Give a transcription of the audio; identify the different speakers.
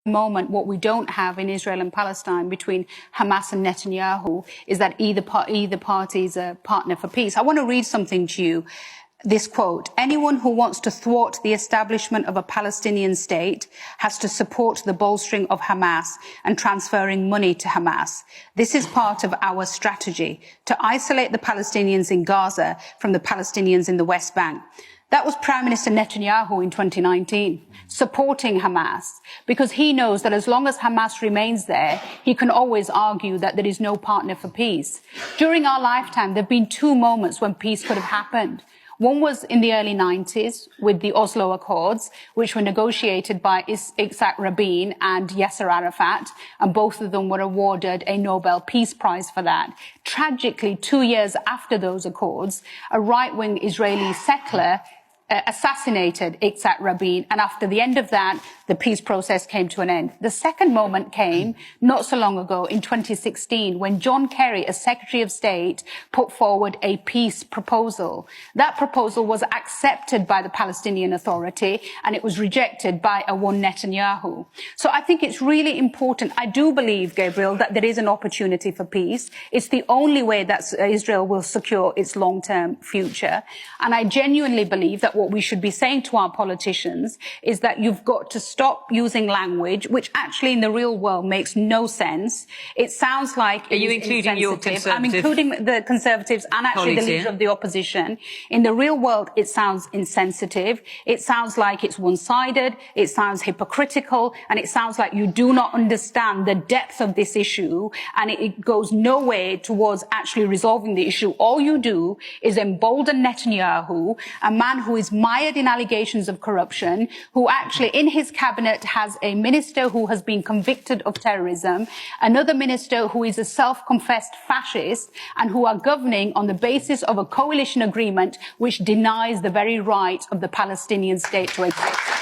Speaker 1: moment, what we don't have in Israel and Palestine between Hamas and Netanyahu is that either party is a partner for peace. I want to read something to you. This quote: anyone who wants to thwart the establishment of a Palestinian state has to support the bolstering of Hamas and transferring money to Hamas. This is part of our strategy to isolate the Palestinians in Gaza from the Palestinians in the West Bank. That was Prime Minister Netanyahu in 2019, supporting Hamas, because he knows that as long as Hamas remains there, he can always argue that there is no partner for peace. During our lifetime, there have been two moments when peace could have happened. One was in the early 90s with the Oslo Accords, which were negotiated by Yitzhak Rabin and Yasser Arafat, and both of them were awarded a Nobel Peace Prize for that. Tragically, 2 years after those accords, a right-wing Israeli settler assassinated Yitzhak Rabin, and after the end of that, the peace process came to an end. The second moment came not so long ago in 2016 when John Kerry, as Secretary of State, put forward a peace proposal. That proposal was accepted by the Palestinian Authority and it was rejected by a one Netanyahu. So I think it's really important. I do believe, Gabriel, that there is an opportunity for peace. It's the only way that Israel will secure its long-term future. And I genuinely believe that what we should be saying to our politicians is that you've got to stop using language which actually in the real world makes no sense. It sounds like
Speaker 2: Are you including your Conservative?
Speaker 1: I'm including the Conservatives and actually the leader of the opposition. In the real world, it sounds insensitive. It sounds like it's one-sided. It sounds hypocritical. And it sounds like you do not understand the depth of this issue. And it goes no way towards actually resolving the issue. All you do is embolden Netanyahu, a man who is mired in allegations of corruption, who actually in his cabinet has a minister who has been convicted of terrorism, another minister who is a self-confessed fascist, and who are governing on the basis of a coalition agreement which denies the very right of the Palestinian state to exist.